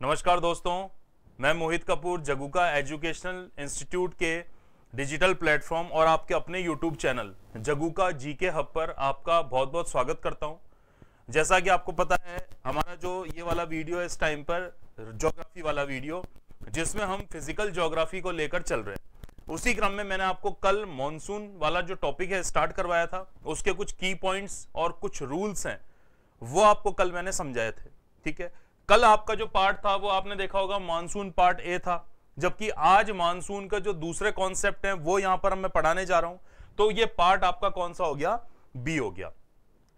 नमस्कार दोस्तों, मैं मोहित कपूर जगुका एजुकेशनल इंस्टीट्यूट के डिजिटल प्लेटफॉर्म और आपके अपने यूट्यूब चैनल जगुका जीके हब पर आपका बहुत बहुत स्वागत करता हूं। जैसा कि आपको पता है, हमारा जो ये वाला वीडियो है इस टाइम पर ज्योग्राफी वाला वीडियो, जिसमें हम फिजिकल ज्योग्राफी को लेकर चल रहे हैं। उसी क्रम में मैंने आपको कल मॉनसून वाला जो टॉपिक है स्टार्ट करवाया था, उसके कुछ की पॉइंट्स और कुछ रूल्स हैं वो आपको कल मैंने समझाए थे। ठीक है, कल आपका जो पार्ट था वो आपने देखा होगा मानसून पार्ट ए था, जबकि आज मानसून का जो दूसरे कॉन्सेप्ट है वो यहां पर मैं पढ़ाने जा रहा हूं। तो ये पार्ट आपका कौन सा हो गया? बी हो गया।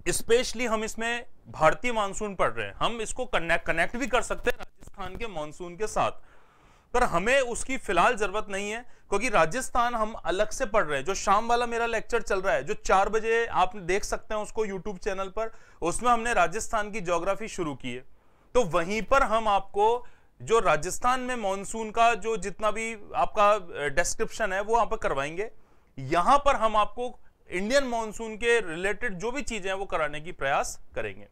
स्पेशली हम इसमें भारतीय मानसून पढ़ रहे हैं, हम इसको कनेक्ट भी कर सकते हैं राजस्थान के मानसून के साथ, पर हमें उसकी फिलहाल जरूरत नहीं है, क्योंकि राजस्थान हम अलग से पढ़ रहे हैं। जो शाम वाला मेरा लेक्चर चल रहा है, जो 4 बजे आप देख सकते हैं उसको यूट्यूब चैनल पर, उसमें हमने राजस्थान की ज्योग्राफी शुरू की है। तो वहीं पर हम आपको जो राजस्थान में मॉनसून का जो जितना भी आपका डिस्क्रिप्शन है वो वहां पर करवाएंगे। यहां पर हम आपको इंडियन मॉनसून के रिलेटेड जो भी चीजें हैं वो कराने की प्रयास करेंगे।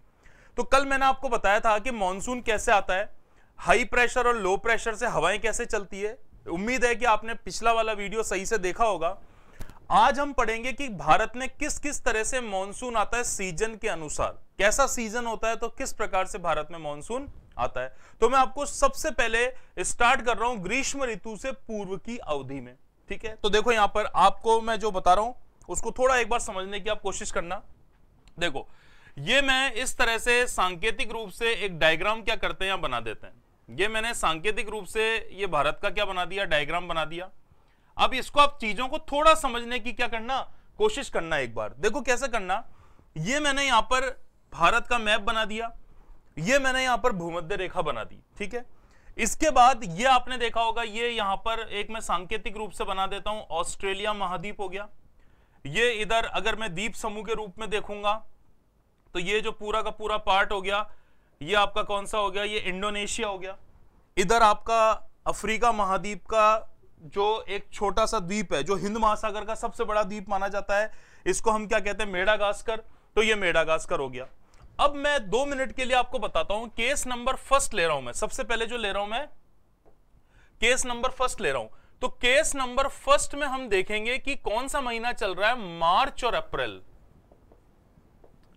तो कल मैंने आपको बताया था कि मॉनसून कैसे आता है, हाई प्रेशर और लो प्रेशर से हवाएं कैसे चलती है। उम्मीद है कि आपने पिछला वाला वीडियो सही से देखा होगा। आज हम पढ़ेंगे कि भारत में किस किस तरह से मॉनसून आता है सीजन के अनुसार, कैसा सीजन होता है तो किस प्रकार से भारत में मॉनसून आता है। तो मैं आपको सबसे पहले स्टार्ट कर रहा हूं ग्रीष्म ऋतु से पूर्व की अवधि में। ठीक है, तो देखो यहां पर आपको मैं जो बता रहा हूं उसको थोड़ा एक बार समझने की आप कोशिश करना। देखो, ये मैं इस तरह से सांकेतिक रूप से एक डायग्राम क्या करते हैं या बना देते हैं। ये मैंने सांकेतिक रूप से ये भारत का क्या बना दिया, डायग्राम बना दिया। अब इसको आप चीजों को थोड़ा समझने की क्या करना, कोशिश करना। एक बार देखो कैसे करना। ये मैंने यहां पर भारत का मैप बना दिया, ये मैंने यहां पर भूमध्य रेखा बना दी। ठीक है, इसके बाद ये आपने देखा होगा, ये यहां पर एक मैं सांकेतिक रूप से बना देता हूं, ऑस्ट्रेलिया महाद्वीप हो गया। ये इधर अगर मैं द्वीप समूह के रूप में देखूंगा तो ये जो पूरा का पूरा पार्ट हो गया, ये आपका कौन सा हो गया, ये इंडोनेशिया हो गया। इधर आपका अफ्रीका महाद्वीप का जो एक छोटा सा द्वीप है, जो हिंद महासागर का सबसे बड़ा द्वीप माना जाता है, इसको हम क्या कहते हैं, मेडागास्कर। तो ये मेडागास्कर हो गया। अब मैं 2 मिनट के लिए आपको बताता हूं, केस नंबर फर्स्ट ले रहा हूं मैं। सबसे पहले जो ले रहा हूं मैं केस नंबर फर्स्ट ले रहा हूं। तो केस नंबर फर्स्ट में हम देखेंगे कि कौन सा महीना चल रहा है, मार्च और अप्रैल।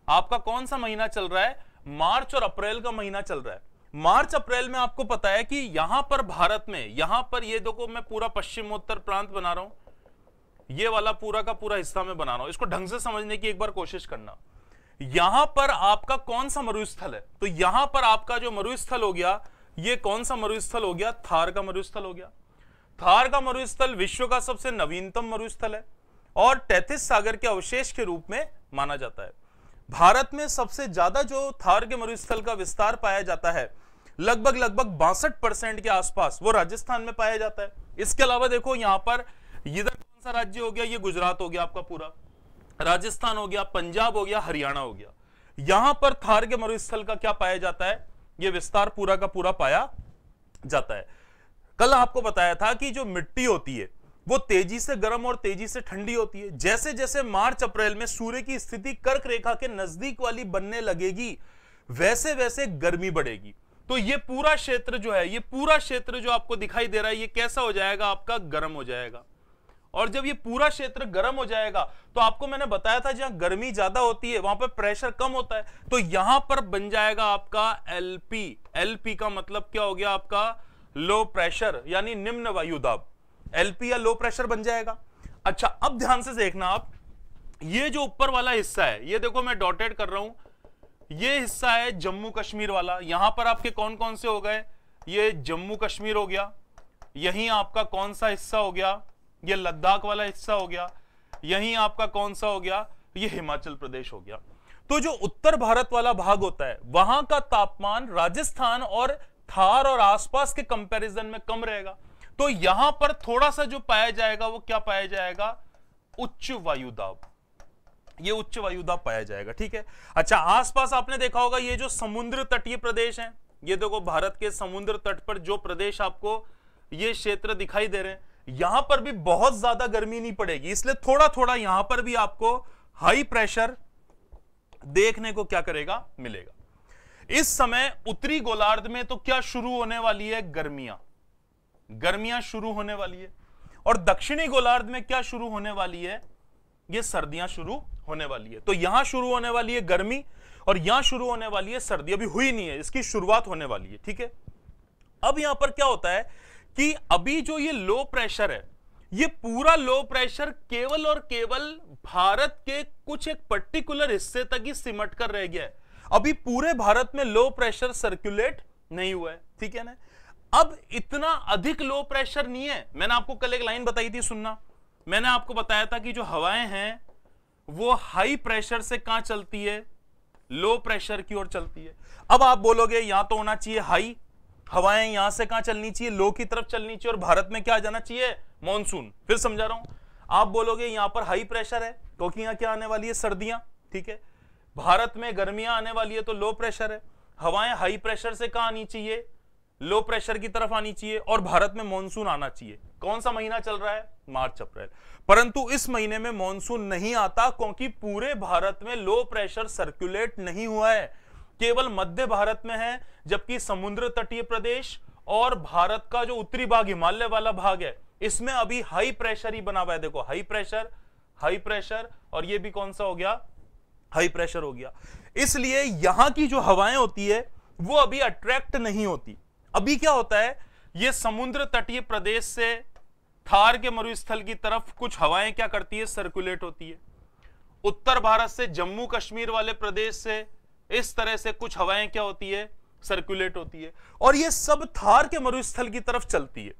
आपका कौन सा महीना चल रहा है, मार्च और अप्रैल का महीना चल रहा है। मार्च अप्रैल में आपको पता है कि यहां पर भारत में, यहां पर ये देखो मैं पूरा पश्चिमोत्तर प्रांत बना रहा हूं, ये वाला पूरा का पूरा हिस्सा में बना रहा हूं। इसको ढंग से समझने की एक बार कोशिश करना। यहां पर आपका कौन सा मरुस्थल है, तो यहां पर आपका जो मरुस्थल हो गया, ये कौन सा मरुस्थल हो गया, थार का मरुस्थल हो गया। थार का मरुस्थल विश्व का सबसे नवीनतम मरुस्थल है और तैथिस सागर के अवशेष के रूप में माना जाता है। भारत में सबसे ज्यादा जो थार के मरुस्थल का विस्तार पाया जाता है, लगभग 62% के आसपास, वो राजस्थान में पाया जाता है। इसके अलावा देखो यहां पर इधर कौन सा राज्य हो गया, ये गुजरात हो गया आपका पूरा, राजस्थान हो गया, पंजाब हो गया, हरियाणा हो गया। यहां पर थार के मरुस्थल का क्या पाया जाता है, ये विस्तार पूरा का पूरा पाया जाता है। कल आपको बताया था कि जो मिट्टी होती है वो तेजी से गर्म और तेजी से ठंडी होती है। जैसे जैसे मार्च अप्रैल में सूर्य की स्थिति कर्क रेखा के नजदीक वाली बनने लगेगी, वैसे वैसे गर्मी बढ़ेगी। तो ये पूरा क्षेत्र जो है, ये पूरा क्षेत्र जो आपको दिखाई दे रहा है, ये कैसा हो जाएगा, आपका गर्म हो जाएगा। और जब ये पूरा क्षेत्र गर्म हो जाएगा तो आपको मैंने बताया था जहां गर्मी ज्यादा होती है वहां पर प्रेशर कम होता है, तो यहां पर बन जाएगा आपका एलपी। एलपी का मतलब क्या हो गया, आपका लो प्रेशर यानी निम्न वायु दाब। एलपी या लो प्रेशर बन जाएगा। अच्छा, अब ध्यान से देखना आप, ये जो ऊपर वाला हिस्सा है, ये देखो मैं डॉटेड कर रहा हूं, ये हिस्सा है जम्मू कश्मीर वाला। यहां पर आपके कौन कौन से हो गए, ये जम्मू कश्मीर हो गया, यहीं आपका कौन सा हिस्सा हो गया, ये लद्दाख वाला हिस्सा हो गया, यहीं आपका कौन सा हो गया, ये हिमाचल प्रदेश हो गया। तो जो उत्तर भारत वाला भाग होता है, वहां का तापमान राजस्थान और थार और आसपास के कंपैरिजन में कम रहेगा। तो यहां पर थोड़ा सा जो पाया जाएगा वो क्या पाया जाएगा, उच्च वायुदाब। ये उच्च वायुदाब पाया जाएगा। ठीक है, अच्छा, आसपास आपने देखा होगा ये जो समुद्र तटीय प्रदेश हैं, ये देखो भारत के समुद्र तट पर जो प्रदेश आपको ये क्षेत्र दिखाई दे रहे हैं, यहां पर भी बहुत ज्यादा गर्मी नहीं पड़ेगी, इसलिए थोड़ा थोड़ा यहां पर भी आपको हाई प्रेशर देखने को क्या करेगा, मिलेगा। इस समय उत्तरी गोलार्ध में तो क्या शुरू होने वाली है? गर्मियां शुरू होने वाली है। और दक्षिणी गोलार्ध में क्या शुरू होने वाली है? ये सर्दियां शुरू होने वाली है। तो यहां शुरू होने वाली है गर्मी और यहां शुरू होने वाली है सर्दी। अभी हुई नहीं है, इसकी शुरुआत होने वाली है। ठीक है, अब यहां पर क्या होता है कि अभी जो ये लो प्रेशर है, ये पूरा लो प्रेशर केवल और केवल भारत के कुछ एक पर्टिकुलर हिस्से तक ही सिमट कर रह गया है। अभी पूरे भारत में लो प्रेशर सर्कुलेट नहीं हुआ है। ठीक है ना, अब इतना अधिक लो प्रेशर नहीं है। मैंने आपको कल एक लाइन बताई थी, सुनना। मैंने आपको बताया था कि जो हवाएं हैं वो हाई प्रेशर से कहां चलती है? लो प्रेशर की ओर चलती है। अब आप बोलोगे यहां तो होना चाहिए हाई, हवाएं यहां से कहां चलनी चाहिए? लो की तरफ चलनी चाहिए, और भारत में क्या आ जाना चाहिए? मॉनसून। फिर समझा रहा हूं, आप बोलोगे यहां पर हाई प्रेशर है क्योंकि यहां क्या आने वाली है? सर्दियां। ठीक है, भारत में गर्मियां आने वाली है तो लो प्रेशर है। हवाएं हाई प्रेशर से कहां आनी चाहिए? लो प्रेशर की तरफ आनी चाहिए, और भारत में मॉनसून आना चाहिए। कौन सा महीना चल रहा है? मार्च अप्रैल। परंतु इस महीने में मॉनसून नहीं आता क्योंकि पूरे भारत में लो प्रेशर सर्कुलेट नहीं हुआ है, केवल मध्य भारत में है, जबकि समुद्र तटीय प्रदेश और भारत का जो उत्तरी भाग, हिमालय वाला भाग है, इसमें अभी हाई प्रेशर ही बना हुआ है। देखो, हाई प्रेशर, और ये भी कौन सा हो गया? हाई प्रेशर हो गया। इसलिए यहां की जो हवाएं होती है वो अभी अट्रैक्ट नहीं होती। अभी क्या होता है, ये समुद्र तटीय प्रदेश से थार के मरुस्थल की तरफ कुछ हवाएं क्या करती है? सर्कुलेट होती है। उत्तर भारत से जम्मू कश्मीर वाले प्रदेश से इस तरह से कुछ हवाएं क्या होती है? सर्कुलेट होती है, और ये सब थार के मरुस्थल की तरफ चलती है।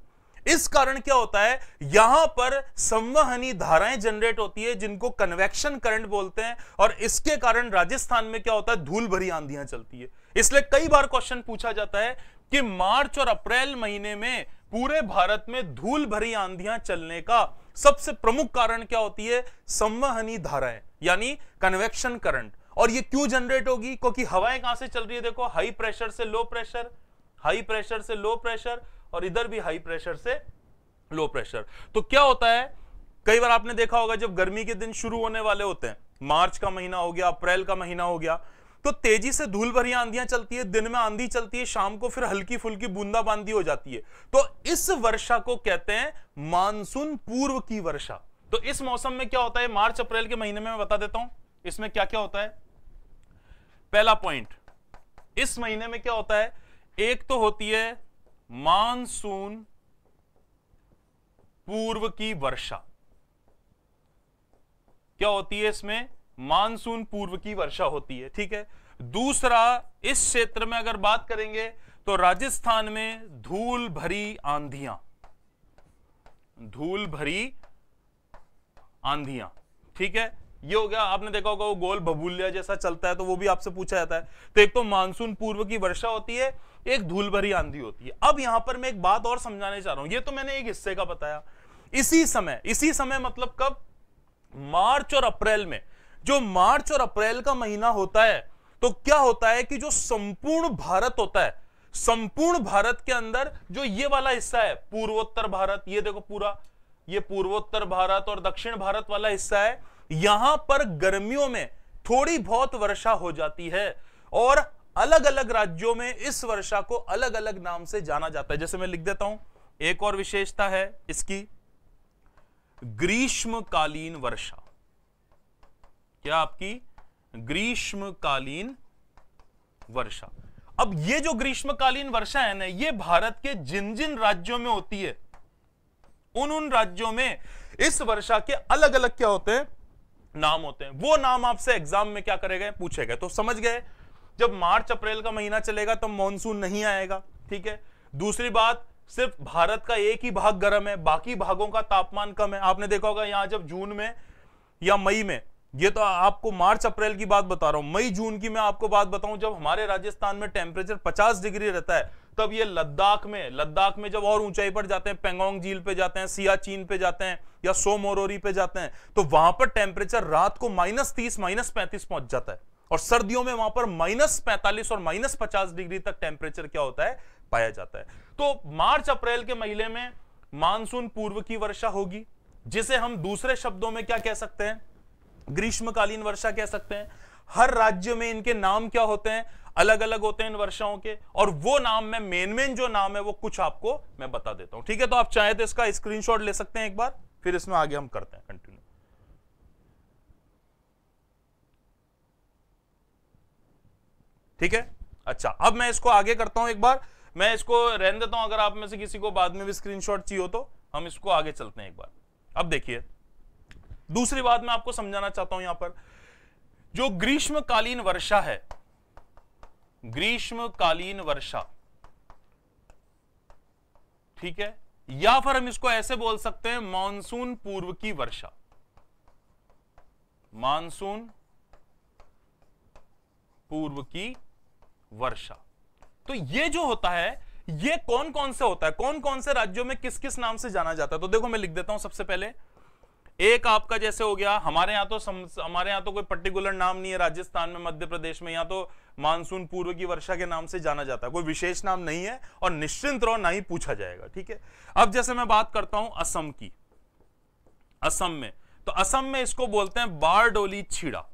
इस कारण क्या होता है, यहां पर संवहनी धाराएं जनरेट होती है, जिनको कन्वेक्शन करंट बोलते हैं, और इसके कारण राजस्थान में क्या होता है? धूल भरी आंधियां चलती है। इसलिए कई बार क्वेश्चन पूछा जाता है कि मार्च और अप्रैल महीने में पूरे भारत में धूल भरी आंधियां चलने का सबसे प्रमुख कारण क्या होती है? संवहनी धाराएं, यानी कन्वेक्शन करंट। और ये क्यों जनरेट होगी? क्योंकि हवाएं कहां से चल रही है? देखो, हाई प्रेशर से लो प्रेशर, हाई प्रेशर से लो प्रेशर, और इधर भी हाई प्रेशर से लो प्रेशर। तो क्या होता है, कई बार आपने देखा होगा जब गर्मी के दिन शुरू होने वाले होते हैं, मार्च का महीना हो गया, अप्रैल का महीना हो गया, तो तेजी से धूल भरी आंधियां चलती है, दिन में आंधी चलती है, शाम को फिर हल्की फुल्की बूंदाबांदी हो जाती है। तो इस वर्षा को कहते हैं मानसून पूर्व की वर्षा। तो इस मौसम में क्या होता है? मार्च अप्रैल के महीने में मैं बता देता हूं इसमें क्या क्या होता है। पहला पॉइंट, इस महीने में क्या होता है? एक तो होती है मानसून पूर्व की वर्षा। क्या होती है इसमें? मानसून पूर्व की वर्षा होती है। ठीक है, दूसरा, इस क्षेत्र में अगर बात करेंगे तो राजस्थान में धूल भरी आंधियां, धूल भरी आंधियां। ठीक है, ये हो गया। आपने देखा होगा वो गोल भभूलिया जैसा चलता है, तो वो भी आपसे पूछा जाता है। तो एक तो मानसून पूर्व की वर्षा होती है, एक धूल भरी आंधी होती है। अब यहां पर मैं एक बात और समझाने चाह रहा हूं। ये तो मैंने एक हिस्से का बताया। इसी समय मतलब कब? मार्च और अप्रैल में। जो मार्च और अप्रैल का महीना होता है, तो क्या होता है कि जो संपूर्ण भारत होता है, संपूर्ण भारत के अंदर जो ये वाला हिस्सा है, पूर्वोत्तर भारत, ये देखो पूरा, ये पूर्वोत्तर भारत और दक्षिण भारत वाला हिस्सा है, यहां पर गर्मियों में थोड़ी बहुत वर्षा हो जाती है, और अलग अलग राज्यों में इस वर्षा को अलग अलग नाम से जाना जाता है। जैसे मैं लिख देता हूं, एक और विशेषता है इसकी, ग्रीष्मकालीन वर्षा। क्या आपकी? ग्रीष्मकालीन वर्षा। अब ये जो ग्रीष्मकालीन वर्षा है ना, ये भारत के जिन जिन राज्यों में होती है, उन राज्यों में इस वर्षा के अलग अलग क्या होते हैं? नाम होते हैं। वो नाम आपसे एग्जाम में क्या करेगा? पूछे गए। तो समझ गए, जब मार्च अप्रैल का महीना चलेगा तब मॉनसून नहीं आएगा। ठीक है, दूसरी बात, सिर्फ भारत का एक ही भाग गर्म है, बाकी भागों का तापमान कम है। आपने देखा होगा यहां जब जून में या मई में, ये तो आपको मार्च अप्रैल की बात बता रहा हूं, मई जून की मैं आपको बात बताऊं, जब हमारे राजस्थान में टेम्परेचर 50 डिग्री रहता है, तब ये लद्दाख में जब और ऊंचाई पर जाते हैं, पेंगोंग झील पे जाते हैं, सियाचिन पे जाते हैं, या सो मोरोरी पे जाते हैं, तो वहां पर टेम्परेचर रात को -30 -35 पहुंच जाता है, और सर्दियों में वहां पर -45 और -50 डिग्री तक टेम्परेचर क्या होता है? पाया जाता है। तो मार्च अप्रैल के महीने में मानसून पूर्व की वर्षा होगी, जिसे हम दूसरे शब्दों में क्या कह सकते हैं? ग्रीष्मकालीन वर्षा कह सकते हैं। हर राज्य में इनके नाम क्या होते हैं? अलग अलग होते हैं इन वर्षाओं के, और वो नाम में मेन जो नाम है वो कुछ आपको मैं बता देता हूं, ठीक है। तो आप चाहे तो इसका स्क्रीनशॉट ले सकते हैं एक बार, फिर इसमें आगे हम करते हैं कंटिन्यू। ठीक है, अच्छा अब मैं इसको आगे करता हूं एक बार, मैं इसको रहने देता हूं, अगर आप में से किसी को बाद में भी स्क्रीनशॉट चाहिए हो तो हम इसको आगे चलते हैं एक बार। अब देखिए दूसरी बात मैं आपको समझाना चाहता हूं, यहां पर जो ग्रीष्मकालीन वर्षा है, ग्रीष्मकालीन वर्षा, ठीक है, या फिर हम इसको ऐसे बोल सकते हैं मानसून पूर्व की वर्षा, मानसून पूर्व की वर्षा। तो ये जो होता है ये कौन कौन से होता है, कौन कौन से राज्यों में किस किस नाम से जाना जाता है। तो देखो मैं लिख देता हूं सबसे पहले, एक आपका जैसे हो गया, हमारे यहां तो कोई पर्टिकुलर नाम नहीं है, राजस्थान में, मध्य प्रदेश में, यहां तो मानसून पूर्व की वर्षा के नाम से जाना जाता है, कोई विशेष नाम नहीं है, और निश्चिंत रहो ना ही पूछा जाएगा, ठीक है। अब जैसे मैं बात करता हूं असम की, असम में, तो असम में इसको बोलते हैं बारडोली छीड़ा,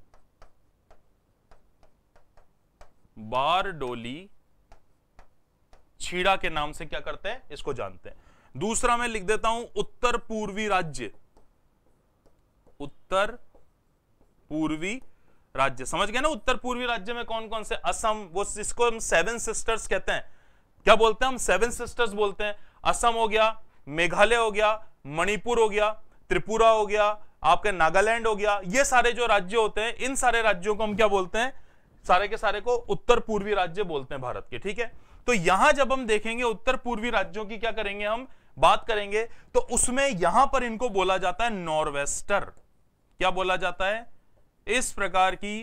बारडोली छीड़ा के नाम से क्या करते हैं, इसको जानते हैं। दूसरा मैं लिख देता हूं उत्तर पूर्वी राज्य, उत्तर पूर्वी राज्य, समझ गए ना। उत्तर पूर्वी राज्य में कौन कौन से, असम, वो इसको हम सेवन सिस्टर्स कहते हैं, क्या बोलते हैं हम, सेवन सिस्टर्स बोलते हैं। असम हो गया, मेघालय हो गया, मणिपुर हो गया, त्रिपुरा हो गया, आपके नागालैंड हो गया, ये सारे जो राज्य होते हैं, इन सारे राज्यों को हम क्या बोलते हैं, सारे के सारे को उत्तर पूर्वी राज्य बोलते हैं भारत के, ठीक है। तो यहां जब हम देखेंगे उत्तर पूर्वी राज्यों की क्या करेंगे, हम बात करेंगे, तो उसमें यहां पर इनको बोला जाता है नॉर्वेस्टर, क्या बोला जाता है, इस प्रकार की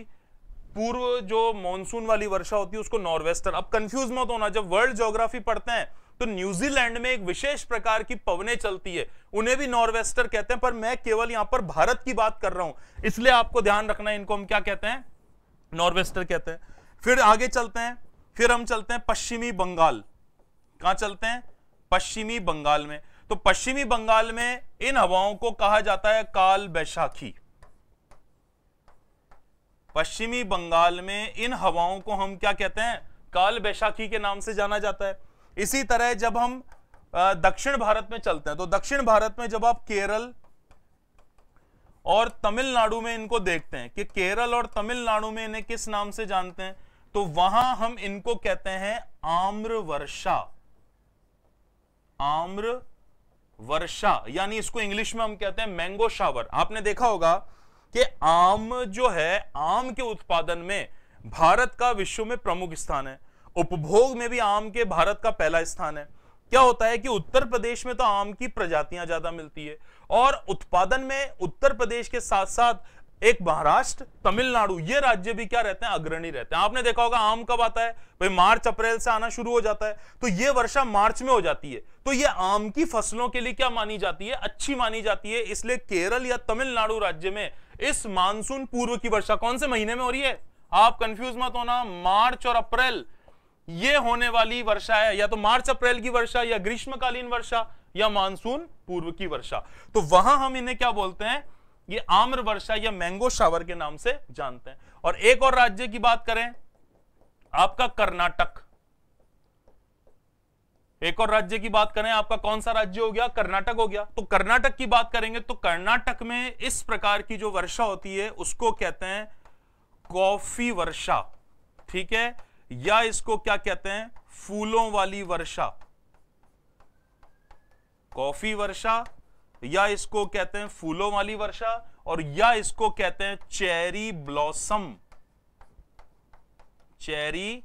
पूर्व जो मॉनसून वाली वर्षा होती है उसको नॉर्वेस्टर। अब कंफ्यूज मत होना, जब वर्ल्ड ज्योग्राफी पढ़ते हैं तो न्यूजीलैंड में एक विशेष प्रकार की पवनें चलती है, उन्हें भी नॉर्वेस्टर कहते हैं, पर मैं केवल यहां पर भारत की बात कर रहा हूं, इसलिए आपको ध्यान रखना है, इनको हम क्या कहते हैं, नॉर्वेस्टर कहते हैं। फिर आगे चलते हैं, फिर हम चलते हैं पश्चिमी बंगाल, कहां चलते हैं, पश्चिमी बंगाल में। तो पश्चिमी बंगाल में इन हवाओं को कहा जाता है काल बैशाखी, पश्चिमी बंगाल में इन हवाओं को हम क्या कहते हैं, काल बैशाखी के नाम से जाना जाता है। इसी तरह जब हम दक्षिण भारत में चलते हैं, तो दक्षिण भारत में जब आप केरल और तमिलनाडु में इनको देखते हैं कि केरल और तमिलनाडु में इन्हें किस नाम से जानते हैं, तो वहां हम इनको कहते हैं आम्र वर्षा, आम्र वर्षा, यानी इसको इंग्लिश में हम कहते हैं मैंगो शावर। आपने देखा होगा कि आम जो है, आम के उत्पादन में भारत का विश्व में प्रमुख स्थान है, उपभोग में भी आम के भारत का पहला स्थान है। क्या होता है कि उत्तर प्रदेश में तो आम की प्रजातियां ज्यादा मिलती है, और उत्पादन में उत्तर प्रदेश के साथ साथ एक महाराष्ट्र, तमिलनाडु, ये राज्य भी क्या रहते हैं, अग्रणी रहते हैं। आपने देखा होगा आम कब आता है भाई, मार्च अप्रैल से आना शुरू हो जाता है, तो ये वर्षा मार्च में हो जाती है, तो ये आम की फसलों के लिए क्या मानी जाती है, अच्छी मानी जाती है। इसलिए केरल या तमिलनाडु राज्य में इस मानसून पूर्व की वर्षा कौन से महीने में हो रही है, आप कंफ्यूज मत होना, मार्च और अप्रैल ये होने वाली वर्षा है, या तो मार्च अप्रैल की वर्षा, या ग्रीष्मकालीन वर्षा, या मानसून पूर्व की वर्षा। तो वहां हम इन्हें क्या बोलते हैं, ये आम्र वर्षा या मैंगो शावर के नाम से जानते हैं। और एक और राज्य की बात करें, आपका कर्नाटक, एक और राज्य की बात करें, आपका कौन सा राज्य हो गया, कर्नाटक हो गया। तो कर्नाटक की बात करेंगे तो कर्नाटक में इस प्रकार की जो वर्षा होती है उसको कहते हैं कॉफी वर्षा, ठीक है, या इसको क्या कहते हैं, फूलों वाली वर्षा, कॉफी वर्षा, या इसको कहते हैं फूलों वाली वर्षा, और या इसको कहते हैं चेरी ब्लॉसम, चेरी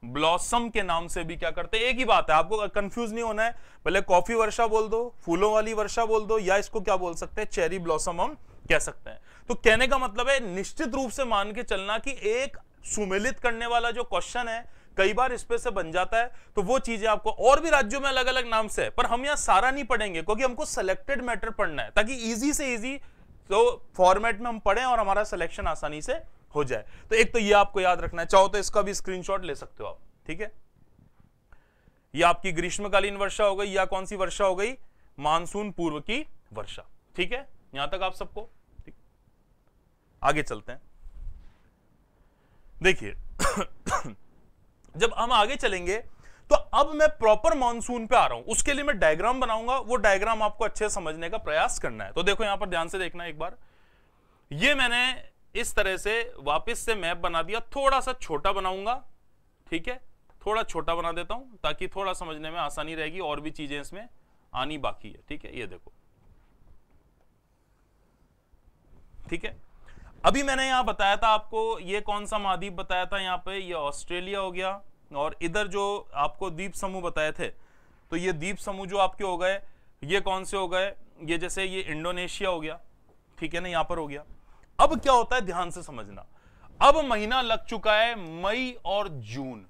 ब्लॉसम के नाम से भी क्या करते हैं, एक ही बात है, आपको कंफ्यूज नहीं होना है, पहले कॉफी वर्षा बोल दो, फूलों वाली वर्षा बोल दो, या इसको क्या बोल सकते हैं, चेरी ब्लॉसम हम कह सकते हैं। तो कहने का मतलब है निश्चित रूप से मान के चलना कि एक सुमेलित करने वाला जो क्वेश्चन है कई बार इस पे से बन जाता है, तो वो चीजें आपको, और भी राज्यों में अलग अलग नाम से है, पर हम यहां सारा नहीं पढ़ेंगे क्योंकि हमको सिलेक्टेड मैटर पढ़ना है, ताकि इजी से इजी तो फॉर्मेट में हम पढ़ें और हमारा सिलेक्शन आसानी से हो जाए। तो एक तो ये आपको याद रखना है, चाहो तो इसका भी स्क्रीनशॉट ले सकते हो आप, ठीक है। ये आपकी ग्रीष्मकालीन वर्षा हो गई, या कौन सी वर्षा हो गई, मानसून पूर्व की वर्षा, ठीक है, यहां तक आप सबको ठीक। आगे चलते हैं, देखिए जब हम आगे चलेंगे तो अब मैं प्रॉपर मॉनसून पे आ रहा हूं, उसके लिए मैं डायग्राम बनाऊंगा, वो डायग्राम आपको अच्छे से समझने का प्रयास करना है। तो देखो यहां पर ध्यान से देखना एक बार, ये मैंने इस तरह से वापस से मैप बना दिया, थोड़ा सा छोटा बनाऊंगा, ठीक है, थोड़ा छोटा बना देता हूं ताकि थोड़ा समझने में आसानी रहेगी, और भी चीजें इसमें आनी बाकी है, ठीक है। ये देखो, ठीक है, अभी मैंने यहां बताया था आपको, ये कौन सा महाद्वीप बताया था, यहां पे ये ऑस्ट्रेलिया हो गया, और इधर जो आपको द्वीप समूह बताए थे, तो ये द्वीप समूह जो आपके हो गए, ये कौन से हो गए, ये जैसे ये इंडोनेशिया हो गया, ठीक है ना, यहां पर हो गया। अब क्या होता है, ध्यान से समझना, अब महीना लग चुका है मई और जून।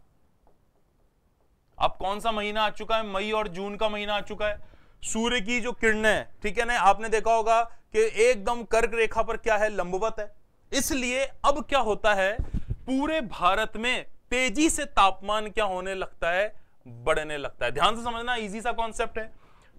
अब कौन सा महीना आ चुका है, मई और जून का महीना आ चुका है। सूर्य की जो किरणें, ठीक है ना, आपने देखा होगा कि एकदम कर्क रेखा पर क्या है, लंबवत है। इसलिए अब क्या होता है, पूरे भारत में तेजी से तापमान क्या होने लगता है, बढ़ने लगता है। ध्यान से समझना, इजी सा कॉन्सेप्ट है।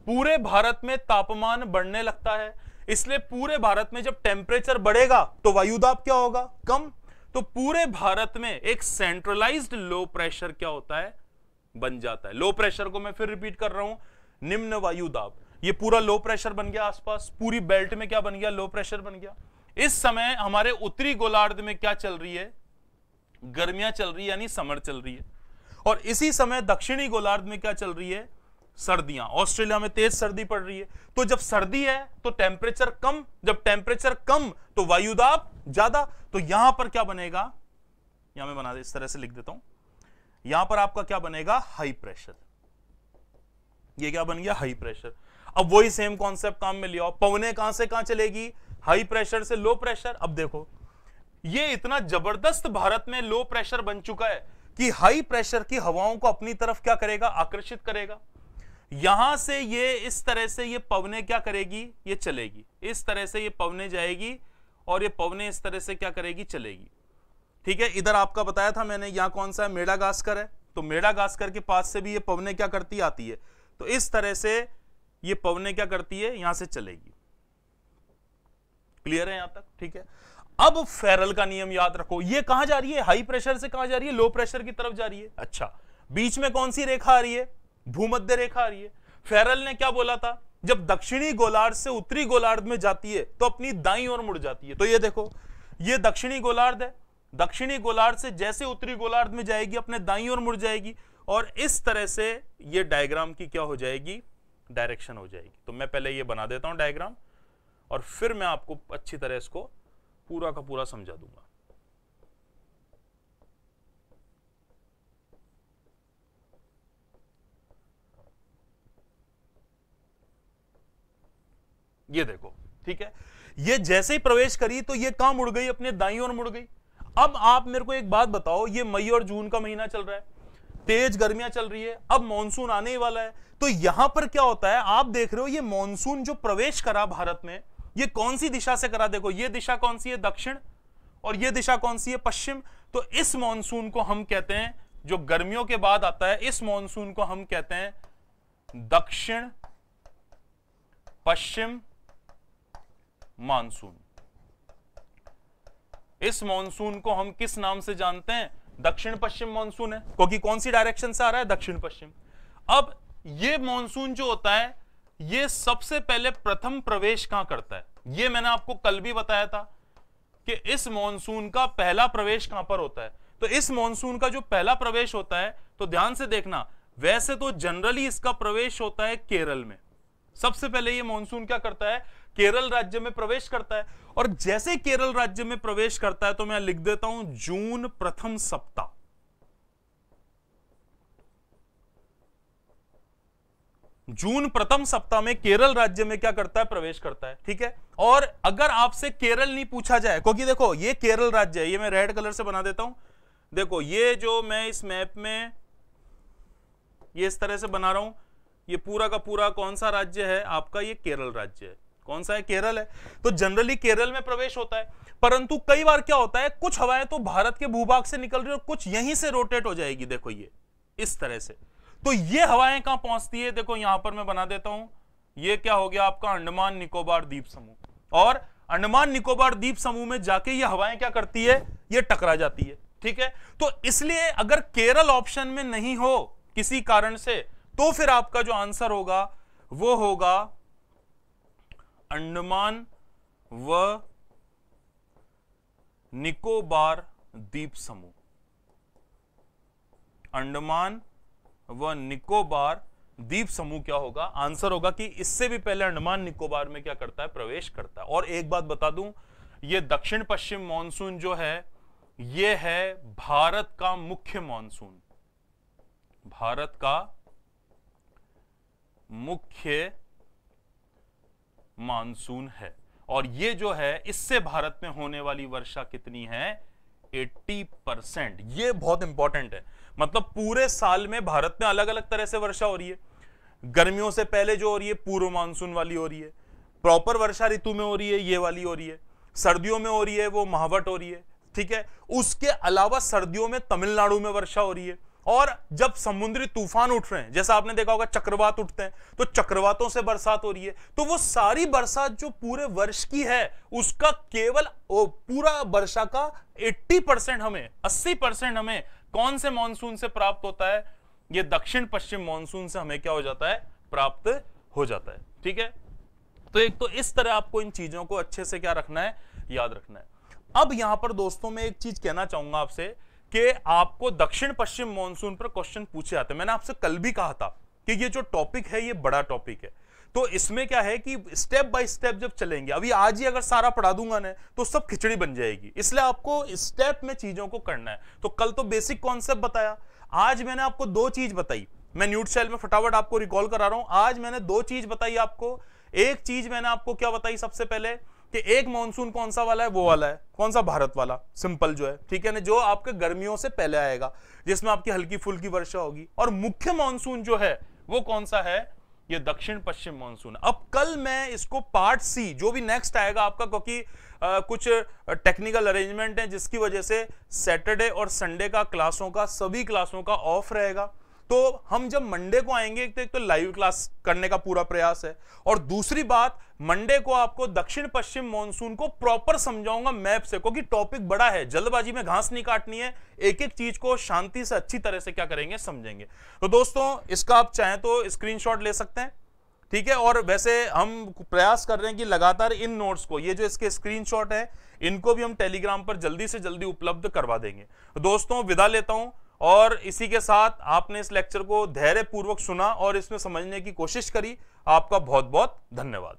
पूरे भारत में तापमान बढ़ने लगता है, इसलिए पूरे भारत में जब टेम्परेचर बढ़ेगा तो वायुदाब क्या होगा, कम। तो पूरे भारत में एक सेंट्रलाइज्ड लो प्रेशर क्या होता है, बन जाता है। लो प्रेशर को मैं फिर रिपीट कर रहा हूं, निम्न वायुदाब, ये पूरा लो प्रेशर बन गया आसपास, पूरी बेल्ट में क्या बन गया, लो प्रेशर बन गया। इस समय हमारे उत्तरी गोलार्ध में क्या चल रही है, गर्मियां चल रही है, यानी समर चल रही है, और इसी समय दक्षिणी गोलार्ध में क्या चल रही है, सर्दियां। ऑस्ट्रेलिया में तेज सर्दी पड़ रही है, तो जब सर्दी है तो टेम्परेचर कम, जब टेम्परेचर कम तो वायुदाब ज्यादा। तो यहां पर क्या बनेगा, यहां मैं बना दे, इस तरह से लिख देता हूं, यहां पर आपका क्या बनेगा, हाई प्रेशर। ये क्या बन गया, हाई प्रेशर। अब वही सेम कॉन्सेप्ट काम में लिया, पवने कहां से कहां चलेगी, हाई प्रेशर से लो प्रेशर। अब देखो, ये इतना जबरदस्त भारत में लो प्रेशर बन चुका है कि हाई प्रेशर की हवाओं को अपनी तरफ क्या करेगा, आकर्षित करेगा। यहां से ये इस तरह से ये पवने क्या करेगी, ये चलेगी, इस तरह से ये पवने जाएगी, और ये पवने इस तरह से क्या करेगी, चलेगी, ठीक है। इधर आपका बताया था मैंने, यहां कौन सा है, मेडागास्कर है, तो मेडागास्कर के पास से भी ये पवने क्या करती आती है, तो इस तरह से ये पवने क्या करती है, यहां से चलेगी। क्लियर है यहां तक, ठीक है। अब फेरल का नियम याद रखो, ये कहां जा रही है, हाई प्रेशर से कहां जा रही है, लो प्रेशर की तरफ जा रही है। अच्छा, बीच में कौन सी रेखा आ रही है, भूमध्य रेखा आ रही है। फेरल ने क्या बोला था, जब दक्षिणी गोलार्ध से उत्तरी गोलार्ध में जाती है तो अपनी दाईं ओर मुड़ जाती है। तो ये देखो, ये दक्षिणी गोलार्ध है, दक्षिणी गोलार्ध से जैसे उत्तरी गोलार्ध में जाएगी अपने दाईं ओर मुड़ जाएगी, और इस तरह से ये डायग्राम की क्या हो जाएगी, डायरेक्शन हो जाएगी। तो मैं पहले ये बना देता हूं डायग्राम, और फिर मैं आपको अच्छी तरह इसको पूरा का पूरा समझा दूंगा। ये देखो, ठीक है, ये जैसे ही प्रवेश करी तो ये कहां मुड़ गई, अपने दाईं ओर मुड़ गई। अब आप मेरे को एक बात बताओ, ये मई और जून का महीना चल रहा है, तेज गर्मियां चल रही है, अब मॉनसून आने ही वाला है। तो यहां पर क्या होता है, आप देख रहे हो ये मॉनसून जो प्रवेश करा भारत में, ये कौन सी दिशा से करा, देखो ये दिशा कौन सी है, दक्षिण, और ये दिशा कौन सी है, पश्चिम। तो इस मॉनसून को हम कहते हैं, जो गर्मियों के बाद आता है, इस मॉनसून को हम कहते हैं दक्षिण पश्चिम मानसून। इस मॉनसून को हम किस नाम से जानते हैं, दक्षिण पश्चिम मॉनसून है, क्योंकि कौन सी डायरेक्शन से आ रहा है, दक्षिण पश्चिम। अब ये मॉनसून जो होता है, ये सबसे पहले प्रथम प्रवेश कहां करता है, ये मैंने आपको कल भी बताया था कि इस मॉनसून का पहला प्रवेश कहां पर होता है। तो इस मॉनसून का जो पहला प्रवेश होता है, तो ध्यान से देखना, वैसे तो जनरली इसका प्रवेश होता है केरल में। सबसे पहले ये मॉनसून क्या करता है, केरल राज्य में प्रवेश करता है, और जैसे केरल राज्य में प्रवेश करता है तो मैं लिख देता हूं जून प्रथम सप्ताह। जून प्रथम सप्ताह में केरल राज्य में क्या करता है, प्रवेश करता है, ठीक है। और अगर आपसे केरल नहीं पूछा जाए, क्योंकि देखो ये केरल राज्य है, ये मैं रेड कलर से बना देता हूं, देखो ये जो मैं इस मैप में ये इस तरह से बना रहा हूं, ये पूरा का पूरा कौन सा राज्य है आपका, ये केरल राज्य है। कौन सा है, केरल है। तो जनरली केरल में प्रवेश होता है, परंतु कई बार क्या होता है, कुछ हवाएं तो भारत के भूभाग से निकल रही है और कुछ यहीं से रोटेट हो जाएगी, देखो ये इस तरह से। तो ये हवाएं कहां पहुंचती है, देखो यहां पर मैं बना देता हूं, ये क्या हो गया आपका अंडमान निकोबार द्वीप समूह, और अंडमान निकोबार द्वीप समूह में जाके ये हवाएं क्या करती है, ये टकरा जाती है। ठीक है, तो इसलिए अगर केरल ऑप्शन में नहीं हो किसी कारण से, तो फिर आपका जो आंसर होगा वो होगा अंडमान व निकोबार द्वीप समूह। अंडमान व निकोबार द्वीप समूह क्या होगा, आंसर होगा कि इससे भी पहले अंडमान निकोबार में क्या करता है, प्रवेश करता है। और एक बात बता दूं, ये दक्षिण पश्चिम मॉनसून जो है ये है भारत का मुख्य मॉनसून, भारत का मुख्य मानसून है। और ये जो है इससे भारत में होने वाली वर्षा कितनी है, 80%। ये बहुत इंपॉर्टेंट है, मतलब पूरे साल में भारत में अलग अलग तरह से वर्षा हो रही है। गर्मियों से पहले जो हो रही है पूर्व मानसून वाली हो रही है, प्रॉपर वर्षा ऋतु में हो रही है ये वाली हो रही है, सर्दियों में हो रही है वो महावट हो रही है, ठीक है। उसके अलावा सर्दियों में तमिलनाडु में वर्षा हो रही है, और जब समुद्री तूफान उठ रहे हैं, जैसा आपने देखा होगा चक्रवात उठते हैं, तो चक्रवातों से बरसात हो रही है। तो वो सारी बरसात जो पूरे वर्ष की है उसका केवल पूरा वर्षा का 80% हमें, 80% हमें कौन से मॉनसून से प्राप्त होता है, ये दक्षिण पश्चिम मॉनसून से हमें क्या हो जाता है, प्राप्त हो जाता है, ठीक है। तो एक तो इस तरह आपको इन चीजों को अच्छे से क्या रखना है, याद रखना है। अब यहां पर दोस्तों मैं एक चीज कहना चाहूंगा आपसे कि आपको दक्षिण पश्चिम मॉनसून पर क्वेश्चन पूछे जाते हैं। मैंने आपसे कल भी कहा था कि ये जो टॉपिक है ये बड़ा टॉपिक है, तो इसमें क्या है कि स्टेप बाय स्टेप जब चलेंगे, अभी आज ही अगर सारा पढ़ा दूंगा ना तो सब खिचड़ी बन जाएगी, इसलिए आपको स्टेप में चीजों को करना है। तो कल तो बेसिक कॉन्सेप्ट बताया, आज मैंने आपको दो चीज बताई, मैं न्यूट सेल में फटाफट आपको रिकॉल करा रहा हूं। आज मैंने दो चीज बताई आपको। एक चीज मैंने आपको क्या बताई, सबसे पहले कि एक मॉनसून कौन सा वाला है, वो वाला है कौन सा, भारत वाला सिंपल जो है, ठीक है ना, जो आपके गर्मियों से पहले आएगा, जिसमें आपकी हल्की फुल्की वर्षा होगी। और मुख्य मॉनसून जो है वो कौन सा है, ये दक्षिण पश्चिम मॉनसून। अब कल मैं इसको पार्ट सी जो भी नेक्स्ट आएगा आपका, क्योंकि कुछ टेक्निकल अरेंजमेंट है जिसकी वजह से सैटरडे और संडे का क्लासों का, सभी क्लासों का ऑफ रहेगा, तो हम जब मंडे को आएंगे तो लाइव क्लास करने का पूरा प्रयास है। और दूसरी बात, मंडे को आपको दक्षिण पश्चिम मॉनसून को प्रॉपर समझाऊंगा मैप से, क्योंकि टॉपिक बड़ा है, जल्दबाजी में घास नहीं काटनी है, एक एक चीज को शांति से अच्छी तरह से क्या करेंगे, समझेंगे। तो दोस्तों इसका आप चाहें तो स्क्रीनशॉट ले सकते हैं, ठीक है। और वैसे हम प्रयास कर रहे हैं कि लगातार इन नोट्स को, ये जो इसके स्क्रीनशॉट है, इनको भी हम टेलीग्राम पर जल्दी से जल्दी उपलब्ध करवा देंगे। तो दोस्तों विदा लेता हूं, और इसी के साथ आपने इस लेक्चर को धैर्यपूर्वक सुना और इसमें समझने की कोशिश करी। आपका बहुत बहुत धन्यवाद।